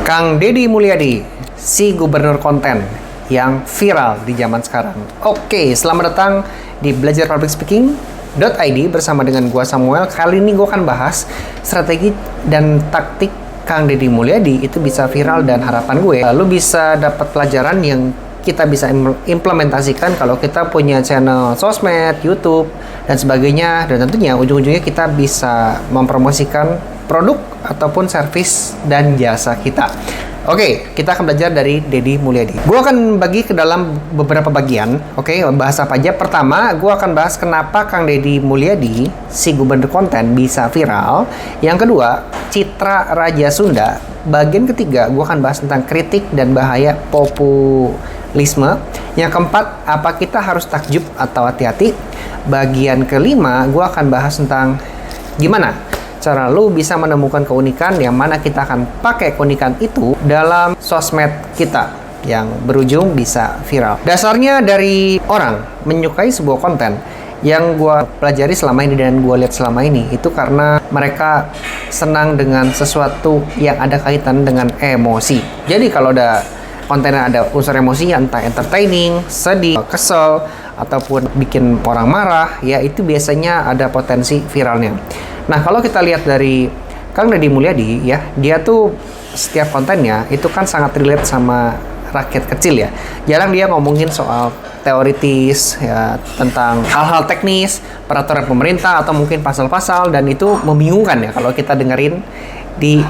Kang Deddy Mulyadi, si gubernur konten yang viral di zaman sekarang. Oke, selamat datang di belajarpublicspeaking.id bersama dengan gua Samuel. Kali ini gua akan bahas strategi dan taktik Kang Deddy Mulyadi itu bisa viral, dan harapan gue lu bisa dapat pelajaran yang kita bisa implementasikan kalau kita punya channel sosmed, YouTube, dan sebagainya. Dan tentunya ujung-ujungnya kita bisa mempromosikan produk ataupun servis dan jasa kita. Oke, kita akan belajar dari Deddy Mulyadi. Gue akan bagi ke dalam beberapa bagian. Oke, bahas apa aja. Pertama, gue akan bahas kenapa Kang Deddy Mulyadi, si gubernur konten, bisa viral. Yang kedua, citra Raja Sunda. Bagian ketiga, gue akan bahas tentang kritik dan bahaya populisme. Yang keempat, apa kita harus takjub atau hati-hati. Bagian kelima, gue akan bahas tentang gimana cara lu bisa menemukan keunikan, yang mana kita akan pakai keunikan itu dalam sosmed kita yang berujung bisa viral. Dasarnya dari orang menyukai sebuah konten yang gue pelajari selama ini dan gue lihat selama ini, itu karena mereka senang dengan sesuatu yang ada kaitan dengan emosi. Jadi kalau ada kontennya ada unsur emosi, entah entertaining, sedih, kesel, ataupun bikin orang marah, ya itu biasanya ada potensi viralnya. Nah, kalau kita lihat dari Kang Deddy Mulyadi, ya, dia tuh setiap kontennya itu kan sangat relate sama rakyat kecil, ya. Jarang dia ngomongin soal teoritis, ya, tentang hal-hal teknis, peraturan pemerintah, atau mungkin pasal-pasal, dan itu membingungkan ya kalau kita dengerin di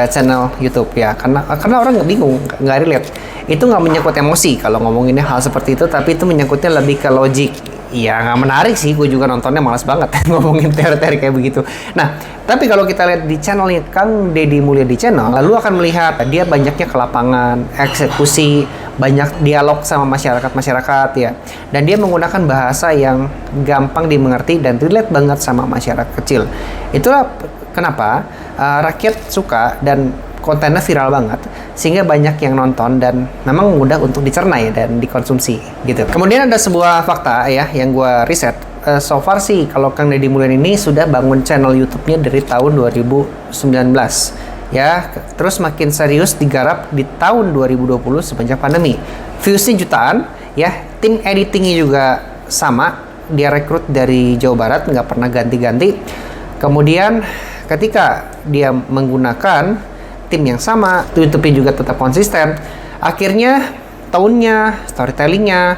channel YouTube, ya, karena orang nggak bingung, nggak relate. Itu nggak menyangkut emosi kalau ngomonginnya hal seperti itu, tapi itu menyangkutnya lebih ke logik. Ya nggak menarik sih, gue juga nontonnya malas banget ngomongin teori-teori kayak begitu. Nah, tapi kalau kita lihat di channelnya Kang Deddy Mulyadi channel, lalu akan melihat dia banyaknya ke lapangan, eksekusi, banyak dialog sama masyarakat ya. Dan dia menggunakan bahasa yang gampang dimengerti dan relate banget sama masyarakat kecil. Itulah kenapa rakyat suka dan kontennya viral banget, sehingga banyak yang nonton dan memang mudah untuk dicerna ya dan dikonsumsi gitu. Kemudian ada sebuah fakta ya yang gue riset. So far sih kalau Kang Deddy Mulyadi ini sudah bangun channel YouTube-nya dari tahun 2019 ya, terus makin serius digarap di tahun 2020 semenjak pandemi. Viewsnya jutaan ya, tim editingnya juga sama, dia rekrut dari Jawa Barat, nggak pernah ganti-ganti. Kemudian ketika dia menggunakan tim yang sama, YouTube-nya juga tetap konsisten. Akhirnya tone-nya, storytelling-nya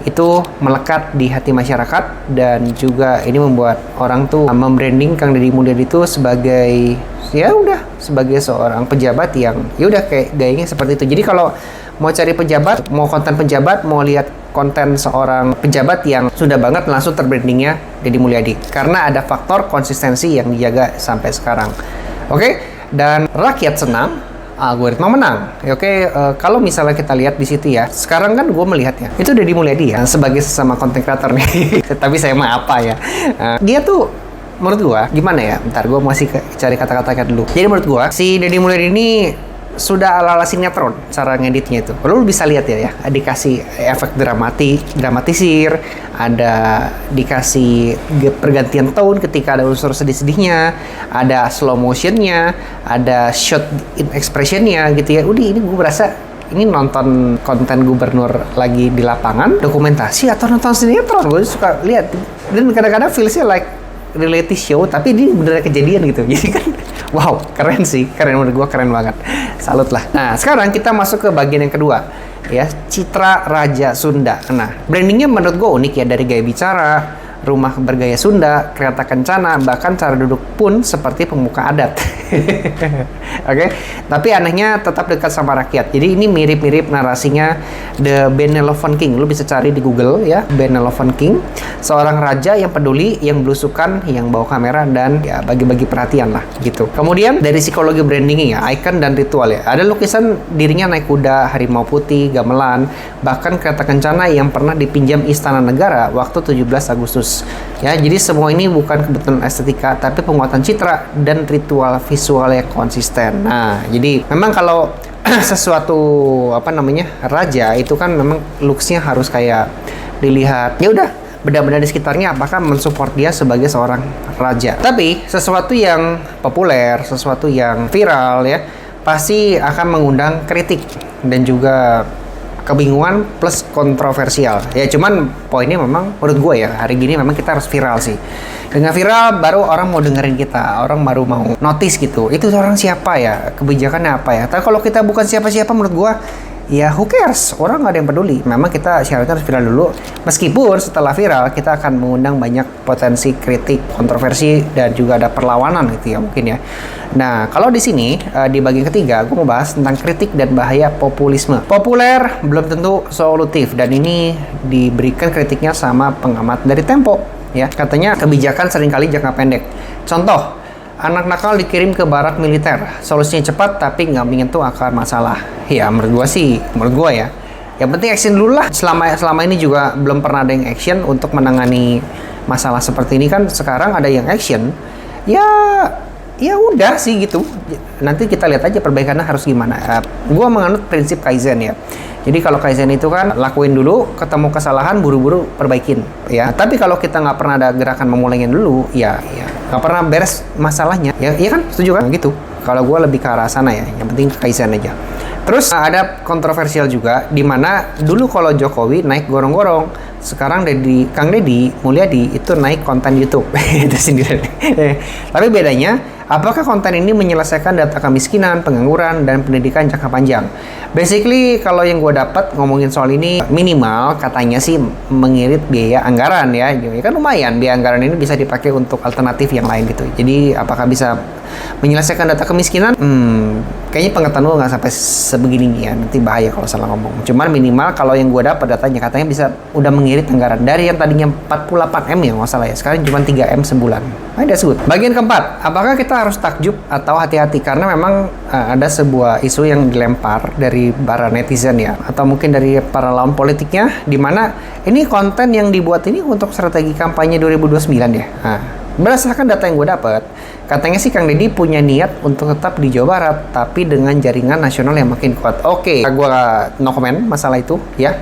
itu melekat di hati masyarakat, dan juga ini membuat orang tuh membranding Kang Deddy Mulyadi itu sebagai sebagai seorang pejabat yang ya udah kayak gayanya seperti itu. Jadi kalau mau cari pejabat, mau konten pejabat, mau lihat konten seorang pejabat yang sudah banget, langsung terbrandingnya Deddy Mulyadi, karena ada faktor konsistensi yang dijaga sampai sekarang. Oke? Dan rakyat senang, algoritma menang. Oke, kalau misalnya kita lihat di situ ya, sekarang kan gue melihatnya itu Deddy Mulyadi ya sebagai sesama content creator nih. Tapi saya mah apa ya? Dia tuh menurut gue gimana ya? Bentar, gue masih cari kata-katanya dulu. Jadi menurut gue si Deddy Mulyadi ini sudah ala-ala sinetron cara ngeditnya itu. Lu bisa lihat ya, dikasih efek dramatisir, ada dikasih pergantian tone ketika ada unsur sedih-sedihnya, ada slow motionnya, ada shot in expressionnya gitu ya. Udah, ini gue berasa ini nonton konten gubernur lagi di lapangan, dokumentasi, atau nonton sinetron. Gue suka lihat, dan kadang-kadang feelsnya like reality show, tapi ini beneran kejadian gitu. Jadi kan wow, keren sih, menurut gue keren banget, salut lah. Nah, sekarang kita masuk ke bagian yang kedua ya, citra Raja Sunda. Nah, brandingnya menurut gue unik ya, dari gaya bicara, rumah bergaya Sunda, kereta kencana, bahkan cara duduk pun seperti pemuka adat. Oke, tapi anehnya tetap dekat sama rakyat. Jadi ini mirip-mirip narasinya The Benevolent King. Lu bisa cari di Google ya, Benevolent King, seorang raja yang peduli, yang belusukan, yang bawa kamera, dan ya bagi-bagi perhatian lah gitu. Kemudian dari psikologi brandingnya ya, icon dan ritual ya. Ada lukisan dirinya naik kuda, harimau putih, gamelan, bahkan kereta kencana yang pernah dipinjam Istana Negara waktu 17 Agustus. Ya, jadi semua ini bukan kebetulan estetika, tapi penguatan citra dan ritual visual yang konsisten. Nah, jadi memang kalau sesuatu raja itu kan memang looks-nya harus kayak dilihat. Ya udah, benda-benda di sekitarnya apakah mensupport dia sebagai seorang raja. Tapi sesuatu yang populer, sesuatu yang viral ya, pasti akan mengundang kritik dan juga kebingungan plus kontroversial. Ya cuman poinnya memang menurut gue ya, hari gini memang kita harus viral sih. Dengan viral baru orang mau dengerin kita, orang baru mau notice gitu. Itu orang siapa ya, kebijakannya apa ya. Tapi kalau kita bukan siapa-siapa menurut gue, ya who cares, orang nggak ada yang peduli. Memang kita syaratnya harus viral dulu. Meskipun setelah viral kita akan mengundang banyak potensi kritik, kontroversi, dan juga ada perlawanan gitu ya mungkin ya. Nah kalau di sini di bagian ketiga gue mau bahas tentang kritik dan bahaya populisme. Populer belum tentu solutif, dan ini diberikan kritiknya sama pengamat dari Tempo ya. Katanya kebijakan seringkali jangka pendek. Contoh, anak nakal dikirim ke barak militer. Solusinya cepat tapi nggak menyentuh akar masalah. Ya menurut gua ya. Yang penting action dulu lah. Selama ini juga belum pernah ada yang action untuk menangani masalah seperti ini kan. Sekarang ada yang action. Ya udah sih gitu. Nanti kita lihat aja perbaikannya harus gimana. Gua menganut prinsip Kaizen ya. Jadi kalau Kaizen itu kan lakuin dulu, ketemu kesalahan buru-buru perbaikin ya. Tapi kalau kita nggak pernah ada gerakan memulainya dulu, ya nggak pernah beres masalahnya. Ya iya kan, setuju kan? Gitu. Kalau gue lebih ke arah sana ya. Yang penting Kaizen aja. Terus ada kontroversial juga, di mana dulu kalau Jokowi naik gorong-gorong, sekarang Kang Deddy Mulyadi itu naik konten YouTube. Itu sendiri. Tapi bedanya, apakah konten ini menyelesaikan data kemiskinan, pengangguran, dan pendidikan jangka panjang? Basically, kalau yang gue dapat ngomongin soal ini, minimal katanya sih mengirit biaya anggaran ya. Jadi kan lumayan, biaya anggaran ini bisa dipakai untuk alternatif yang lain gitu. Jadi apakah bisa menyelesaikan data kemiskinan? Kayaknya pengetahuan gue nggak sampai sebegini ya. Nanti bahaya kalau salah ngomong. Cuman minimal kalau yang gue dapat datanya katanya bisa udah mengirit anggaran dari yang tadinya 48M ya nggak salah ya. Sekarang cuma 3M sebulan. That's good. Bagian keempat, apakah kita harus takjub atau hati-hati? Karena memang ada sebuah isu yang dilempar dari para netizen ya, atau mungkin dari para lawan politiknya, di mana ini konten yang dibuat ini untuk strategi kampanye 2029 ya. Nah, berdasarkan data yang gue dapat, katanya sih Kang Deddy punya niat untuk tetap di Jawa Barat, tapi dengan jaringan nasional yang makin kuat. Oke, gue no comment masalah itu ya.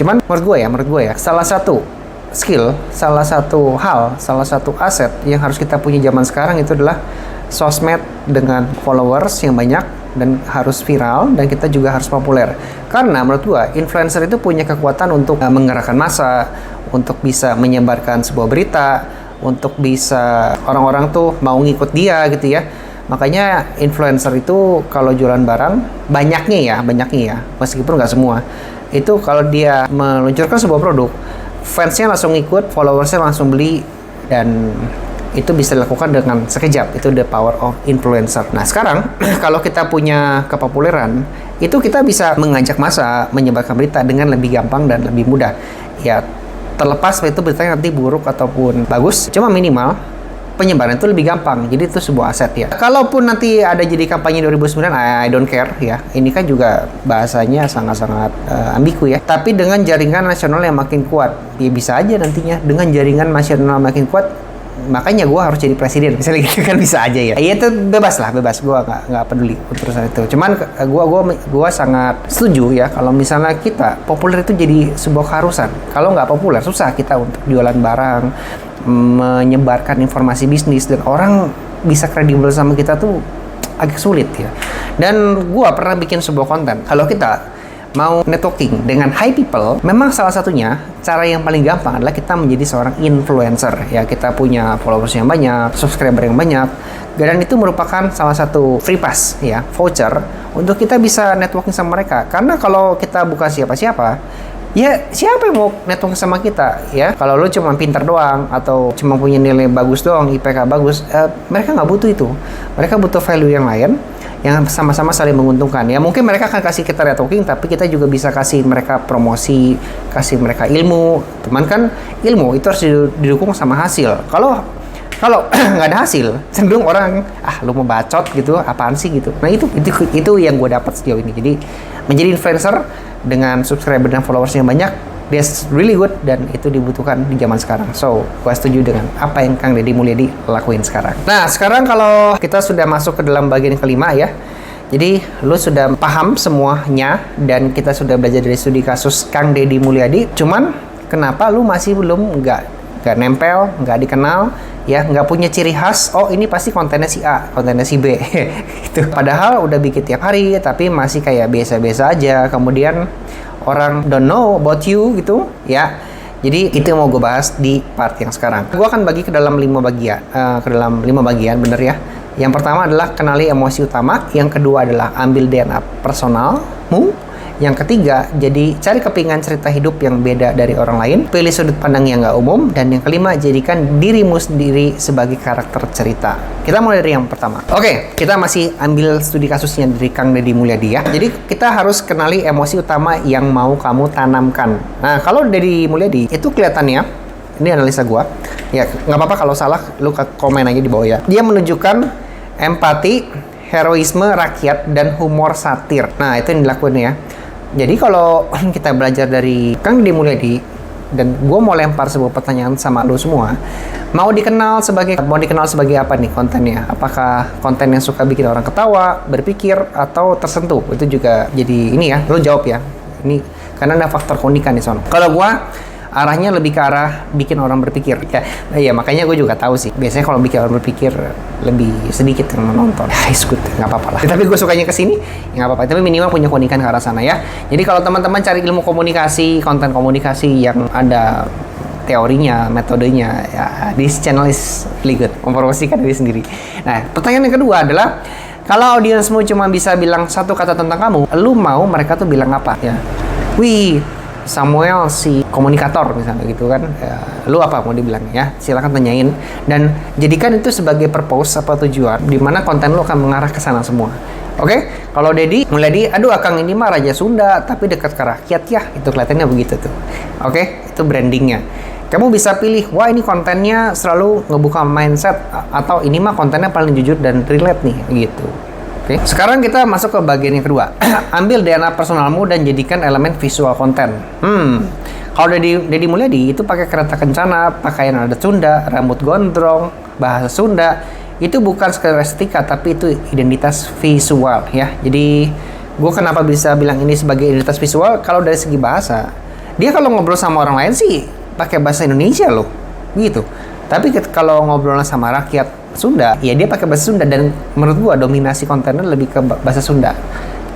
Cuman menurut gue ya, salah satu skill, salah satu hal, salah satu aset yang harus kita punya zaman sekarang itu adalah sosmed dengan followers yang banyak dan harus viral, dan kita juga harus populer. Karena menurut gue, influencer itu punya kekuatan untuk menggerakkan massa, untuk bisa menyebarkan sebuah berita, untuk bisa orang-orang tuh mau ngikut dia gitu ya. Makanya influencer itu kalau jualan barang, banyaknya ya, meskipun nggak semua, itu kalau dia meluncurkan sebuah produk, fansnya langsung ikut, followersnya langsung beli, dan itu bisa dilakukan dengan sekejap. Itu the power of influencer. Nah sekarang kalau kita punya kepopuleran, itu kita bisa mengajak massa menyebarkan berita dengan lebih gampang dan lebih mudah ya. Terlepas itu beritanya nanti buruk ataupun bagus, cuma minimal penyebaran itu lebih gampang. Jadi itu sebuah aset ya. Kalaupun nanti ada jadi kampanye 2009, I don't care ya. Ini kan juga bahasanya sangat-sangat ambigu ya. Tapi dengan jaringan nasional yang makin kuat, ya bisa aja nantinya dengan jaringan nasional makin kuat, makanya gue harus jadi presiden misalnya gitu kan, bisa aja ya. Iya itu bebas, gue nggak peduli urusan itu. Cuman gue sangat setuju ya kalau misalnya kita populer itu jadi sebuah keharusan. Kalau nggak populer susah kita untuk jualan barang, menyebarkan informasi bisnis, dan orang bisa kredibel sama kita tuh agak sulit ya. Dan gue pernah bikin sebuah konten, kalau kita mau networking dengan high people, memang salah satunya cara yang paling gampang adalah kita menjadi seorang influencer ya. Kita punya followers yang banyak, subscriber yang banyak, dan itu merupakan salah satu free pass ya, voucher untuk kita bisa networking sama mereka. Karena kalau kita bukan siapa-siapa, ya siapa yang mau networking sama kita ya? Kalau lo cuma pintar doang atau cuma punya nilai bagus doang, IPK bagus, mereka nggak butuh itu. Mereka butuh value yang lain yang sama-sama saling menguntungkan ya. Mungkin mereka akan kasih kita networking, tapi kita juga bisa kasih mereka promosi, kasih mereka ilmu. Teman kan ilmu itu harus didukung sama hasil. Kalau nggak ada hasil, cenderung orang lu mau bacot gitu, apaan sih gitu. Nah itu yang gue dapat sejauh ini. Jadi menjadi influencer dengan subscriber dan followers yang banyak, that's really good, dan itu dibutuhkan di zaman sekarang. So, gue setuju dengan apa yang Kang Deddy Mulyadi lakuin sekarang. Nah, sekarang kalau kita sudah masuk ke dalam bagian kelima ya. Jadi, lu sudah paham semuanya, dan kita sudah belajar dari studi kasus Kang Deddy Mulyadi. Cuman, kenapa lu masih belum nggak nempel, nggak dikenal? ya, nggak punya ciri khas. Oh, ini pasti kontennya si A, kontennya si B. Itu padahal udah bikin tiap hari tapi masih kayak biasa-biasa aja. Kemudian orang don't know about you gitu ya. Jadi itu yang mau gue bahas di part yang sekarang. Gue akan bagi ke dalam 5 bagian, bener ya. Yang pertama adalah kenali emosi utama, yang kedua adalah ambil DNA personalmu, yang ketiga jadi cari kepingan cerita hidup yang beda dari orang lain, pilih sudut pandang yang nggak umum, dan yang kelima jadikan dirimu sendiri sebagai karakter cerita. Kita mulai dari yang pertama. Oke, kita masih ambil studi kasusnya dari Kang Deddy Mulyadi ya. Jadi kita harus kenali emosi utama yang mau kamu tanamkan. Nah, kalau Deddy Mulyadi itu kelihatannya, ini analisa gua ya, nggak apa-apa kalau salah lu komen aja di bawah ya. Dia menunjukkan empati, heroisme rakyat, dan humor satir. Nah, itu yang dilakuin ya. Jadi kalau kita belajar dari Kang Deddy Mulyadi, dan gue mau lempar sebuah pertanyaan sama lo semua, mau dikenal sebagai apa nih kontennya? Apakah konten yang suka bikin orang ketawa, berpikir, atau tersentuh? Itu juga jadi ini ya, lo jawab ya. Ini karena ada faktor keunikan di sana. Kalau gue arahnya lebih ke arah bikin orang berpikir ya. Iya, makanya gue juga tahu sih. Biasanya kalau bikin orang berpikir lebih sedikit yang menonton. Ya, is good, nggak apa-apa lah. Tapi gue sukanya kesini, ya nggak apa-apa. Tapi minimal punya keunikan ke arah sana ya. Jadi kalau teman-teman cari ilmu komunikasi, konten komunikasi yang ada teorinya, metodenya, ya this channel is really good. Mempromosikan diri sendiri. Nah, pertanyaan yang kedua adalah, kalau audiensmu cuma bisa bilang satu kata tentang kamu, lu mau mereka tuh bilang apa ya? Wih, Samuel si komunikator misalnya gitu kan, ya, lu apa mau dibilang ya, silakan tanyain dan jadikan itu sebagai purpose apa tujuan di mana konten lu akan mengarah ke sana semua. Oke? Kalau Deddy Mulyadi, aduh Akang ini mah Raja Sunda tapi dekat ke rakyat ya, itu kelihatannya begitu tuh. Oke? Itu brandingnya. Kamu bisa pilih, wah ini kontennya selalu ngebuka mindset, atau ini mah kontennya paling jujur dan relate nih gitu. Oke, sekarang kita masuk ke bagian yang kedua. Ambil DNA personalmu dan jadikan elemen visual konten. Kalau Deddy Mulyadi itu pakai kereta kencana, pakaian adat Sunda, rambut gondrong, bahasa Sunda. Itu bukan sekedar estetika, tapi itu identitas visual ya. Jadi, gue kenapa bisa bilang ini sebagai identitas visual? Kalau dari segi bahasa, dia kalau ngobrol sama orang lain sih pakai bahasa Indonesia loh, gitu. Tapi kalau ngobrol sama rakyat Sunda, ya dia pakai bahasa Sunda, dan menurut gua dominasi kontennya lebih ke bahasa Sunda.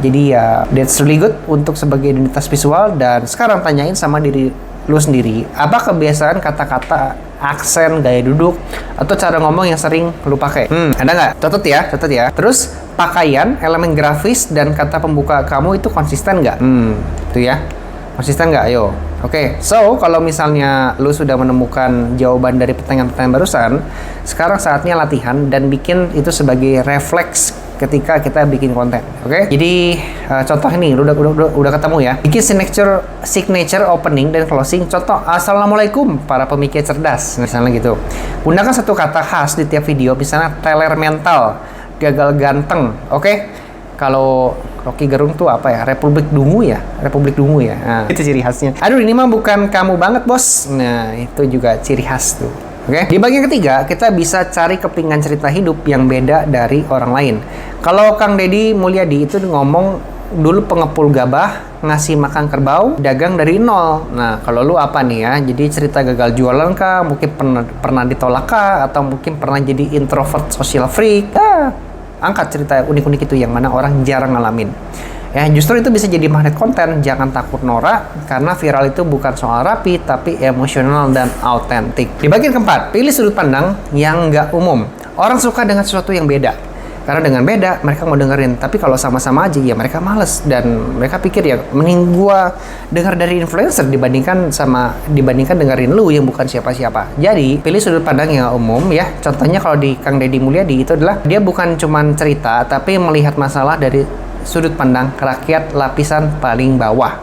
Jadi ya that's really good untuk sebagai identitas visual. Dan sekarang tanyain sama diri lu sendiri, apa kebiasaan kata-kata, aksen, gaya duduk, atau cara ngomong yang sering lu pakai? Ada nggak? Catat ya. Terus pakaian, elemen grafis, dan kata pembuka kamu itu konsisten nggak? Itu ya. Konsisten nggak? Ayo. Oke, so kalau misalnya lu sudah menemukan jawaban dari pertanyaan-pertanyaan barusan, sekarang saatnya latihan dan bikin itu sebagai refleks ketika kita bikin konten. Oke? Jadi contoh ini udah ketemu ya. Bikin signature opening dan closing. Contoh, assalamualaikum para pemikir cerdas, misalnya gitu. Gunakan satu kata khas di tiap video, misalnya teler mental, gagal ganteng. Oke? Kalau Rocky Gerung tuh apa ya? Republik Dungu ya? Nah, itu ciri khasnya. Aduh, ini mah bukan kamu banget, bos. Nah, itu juga ciri khas tuh. Oke? Di bagian ketiga, kita bisa cari kepingan cerita hidup yang beda dari orang lain. Kalau Kang Deddy Mulyadi itu ngomong dulu pengepul gabah, ngasih makan kerbau, dagang dari nol. Nah, kalau lu apa nih ya? Jadi cerita gagal jualan kah? Mungkin pernah ditolak kah? Atau mungkin pernah jadi introvert social freak? Angkat cerita unik-unik itu yang mana orang jarang ngalamin. Ya, justru itu bisa jadi magnet konten. Jangan takut norak, karena viral itu bukan soal rapi, tapi emosional dan autentik. Di bagian keempat, pilih sudut pandang yang nggak umum. Orang suka dengan sesuatu yang beda. Karena dengan beda, mereka mau dengerin. Tapi kalau sama-sama aja, ya mereka males. Dan mereka pikir ya, mending gua dengar dari influencer dibandingkan dengerin lu yang bukan siapa-siapa. Jadi, pilih sudut pandang yang umum ya. Contohnya kalau di Kang Deddy Mulyadi itu adalah, dia bukan cuman cerita, tapi melihat masalah dari sudut pandang rakyat lapisan paling bawah.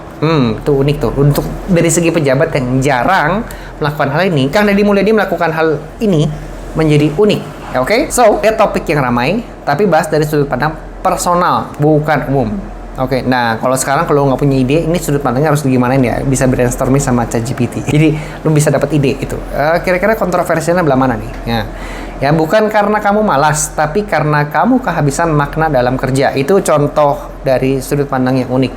Itu unik tuh. Untuk dari segi pejabat yang jarang melakukan hal ini, Kang Deddy Mulyadi melakukan hal ini menjadi unik. Oke, so lihat topik yang ramai, tapi bahas dari sudut pandang personal, bukan umum. Oke, nah kalau sekarang kalau nggak punya ide, ini sudut pandangnya harus digimanain ya? Bisa brainstorming sama ChatGPT. Jadi lu bisa dapat ide itu. Kira-kira kontroversialnya belah mana nih? Ya bukan karena kamu malas, tapi karena kamu kehabisan makna dalam kerja. Itu contoh dari sudut pandang yang unik.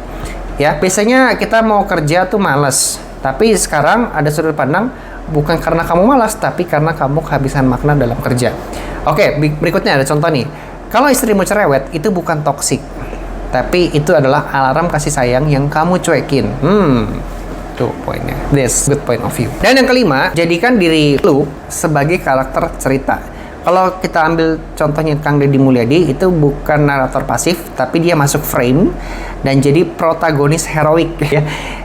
Ya biasanya kita mau kerja tuh malas, tapi sekarang ada sudut pandang bukan karena kamu malas, tapi karena kamu kehabisan makna dalam kerja. Oke, berikutnya ada contoh nih. Kalau istrimu cerewet, itu bukan toksik, tapi itu adalah alarm kasih sayang yang kamu cuekin. Tuh poinnya. This good point of view. Dan yang kelima, jadikan diri lu sebagai karakter cerita. Kalau kita ambil contohnya Kang Deddy Mulyadi, itu bukan narator pasif, tapi dia masuk frame dan jadi protagonis heroik ya.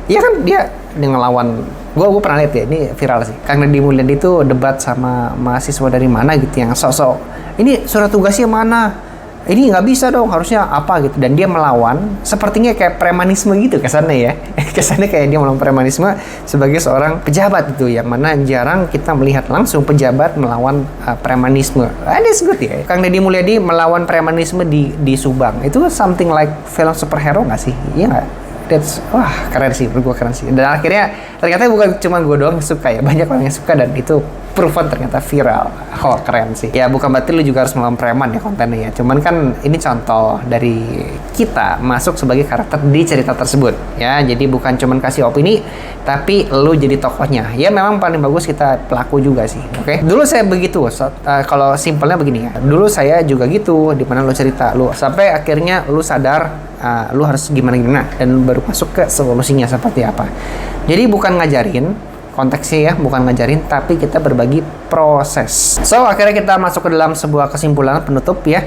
Iya kan, dia ngelawan, gue pernah lihat ya, ini viral sih. Kang Deddy Mulyadi itu debat sama mahasiswa dari mana gitu yang sok-sok, ini surat tugasnya mana? Ini nggak bisa dong, harusnya apa gitu. Dan dia melawan, sepertinya kayak premanisme gitu kesannya ya. Kesannya kayak dia melawan premanisme sebagai seorang pejabat gitu, yang mana jarang kita melihat langsung pejabat melawan premanisme. That's good ya. Kang Deddy Mulyadi melawan premanisme di Subang. Itu something like film superhero nggak sih? Iya nggak? Wah, keren sih, menurut gue keren sih. Dan akhirnya ternyata bukan cuma gue doang yang suka ya, banyak orang yang suka, dan itu proven ternyata viral. Oh, keren sih. Ya bukan berarti lu juga harus melawan preman ya kontennya ya. Cuman kan ini contoh dari kita masuk sebagai karakter di cerita tersebut ya. Jadi bukan cuman kasih opini, tapi lu jadi tokohnya. Ya memang paling bagus kita pelaku juga sih. Oke. Dulu saya begitu. Kalau simpelnya begini ya. Dulu saya juga gitu, di mana lu cerita lu sampai akhirnya lu sadar lu harus gimana dan baru masuk ke solusinya seperti apa. Jadi bukan ngajarin konteksnya ya, bukan ngajarin, tapi kita berbagi proses. So akhirnya kita masuk ke dalam sebuah kesimpulan penutup ya.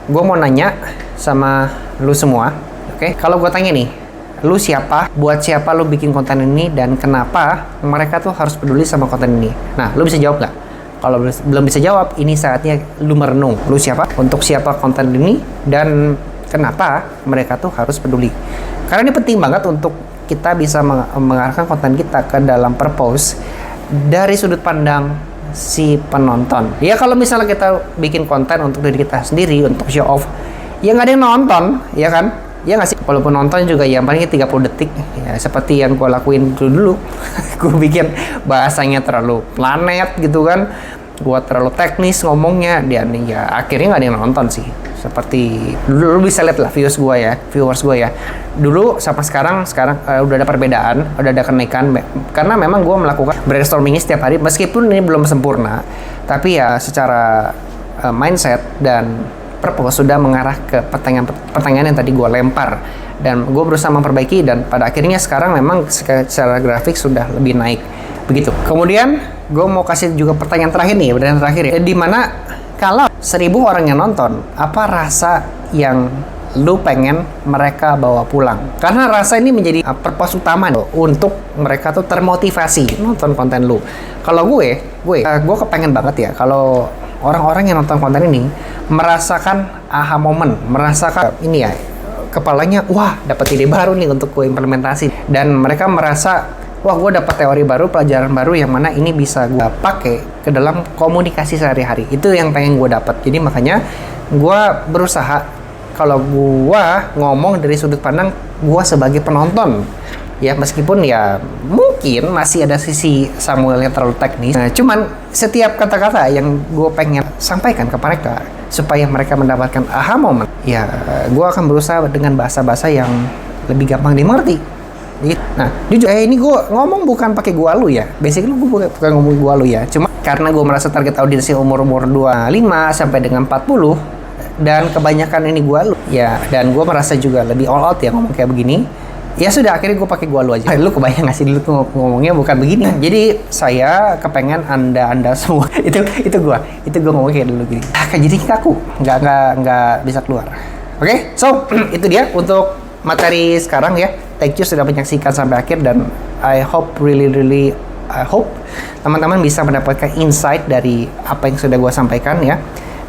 Gue mau nanya sama lu semua, oke? Kalau gue tanya nih, lu siapa? Buat siapa lu bikin konten ini dan kenapa mereka tuh harus peduli sama konten ini? Nah, lu bisa jawab nggak? Kalau belum bisa jawab, ini saatnya lu merenung. Lu siapa? Untuk siapa konten ini dan kenapa mereka tuh harus peduli? Karena ini penting banget untuk kita bisa mengarahkan konten kita ke dalam purpose dari sudut pandang si penonton. Ya kalau misalnya kita bikin konten untuk diri kita sendiri, untuk show off, ya nggak ada yang nonton, ya kan? Ya nggak sih? Walaupun nonton juga ya paling 30 detik, ya seperti yang gue lakuin dulu. Gue bikin bahasanya terlalu planet gitu kan, gue terlalu teknis ngomongnya, dan ya akhirnya nggak ada yang nonton sih. Seperti dulu, lu bisa lihat lah viewers gue ya. Dulu sama sekarang udah ada perbedaan, udah ada kenaikan, karena memang gue melakukan brainstorming setiap hari, meskipun ini belum sempurna, tapi ya secara mindset dan purpose sudah mengarah ke pertanyaan yang tadi gue lempar, dan gue berusaha memperbaiki, dan pada akhirnya sekarang memang secara grafik sudah lebih naik begitu. Kemudian gue mau kasih juga pertanyaan terakhir ya, di mana kalau 1000 orang yang nonton, apa rasa yang lu pengen mereka bawa pulang? Karena rasa ini menjadi purpose utama untuk mereka tuh termotivasi nonton konten lu. Kalau gue kepengen banget ya kalau orang-orang yang nonton konten ini merasakan aha moment, merasakan ini ya, kepalanya wah dapat ide baru nih untuk gue implementasi, dan mereka merasa wah, gue dapat teori baru, pelajaran baru yang mana ini bisa gue pakai ke dalam komunikasi sehari-hari. Itu yang pengen gue dapat. Jadi makanya gue berusaha kalau gue ngomong dari sudut pandang gue sebagai penonton. Ya meskipun ya mungkin masih ada sisi Samuel yang terlalu teknis. Nah, cuman setiap kata-kata yang gue pengen sampaikan ke mereka supaya mereka mendapatkan aha moment, ya gue akan berusaha dengan bahasa-bahasa yang lebih gampang dimengerti. Nah, jujur ini gue ngomong bukan pakai gua lu ya. Basically gue bukan ngomong gua lu ya. Cuma karena gue merasa target audiensnya umur 25 sampai dengan 40, dan kebanyakan ini gua lu ya, dan gue merasa juga lebih all out ya ngomong kayak begini. Ya sudah, akhirnya gue pakai gua lu aja. Lu kebayang nggak sih dulu tuh ngomongnya bukan begini. Jadi saya kepengen anda semua itu gue ngomong kayak dulu gini. Jadi kaku, nggak bisa keluar. Oke, so itu dia untuk materi sekarang ya. Thank you sudah menyaksikan sampai akhir, dan I hope teman-teman bisa mendapatkan insight dari apa yang sudah gue sampaikan ya,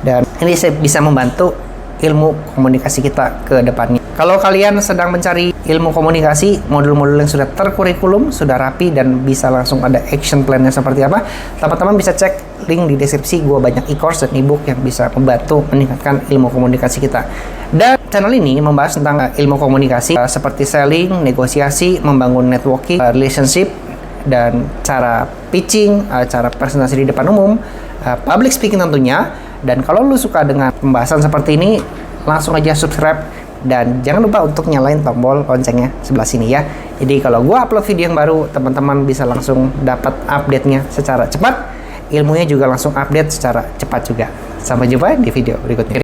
dan ini bisa membantu ilmu komunikasi kita ke depannya. Kalau kalian sedang mencari ilmu komunikasi, modul-modul yang sudah terkurikulum, sudah rapi, dan bisa langsung ada action plan-nya seperti apa, teman-teman bisa cek link di deskripsi. Gue banyak e-course dan e-book yang bisa membantu meningkatkan ilmu komunikasi kita. Dan channel ini membahas tentang ilmu komunikasi seperti selling, negosiasi, membangun networking, relationship, dan cara pitching, cara presentasi di depan umum, public speaking tentunya. Dan kalau lu suka dengan pembahasan seperti ini, langsung aja subscribe Dan jangan lupa untuk nyalain tombol loncengnya sebelah sini ya. Jadi kalau gua upload video yang baru, teman-teman bisa langsung dapat update-nya secara cepat. Ilmunya juga langsung update secara cepat juga. Sampai jumpa di video berikutnya.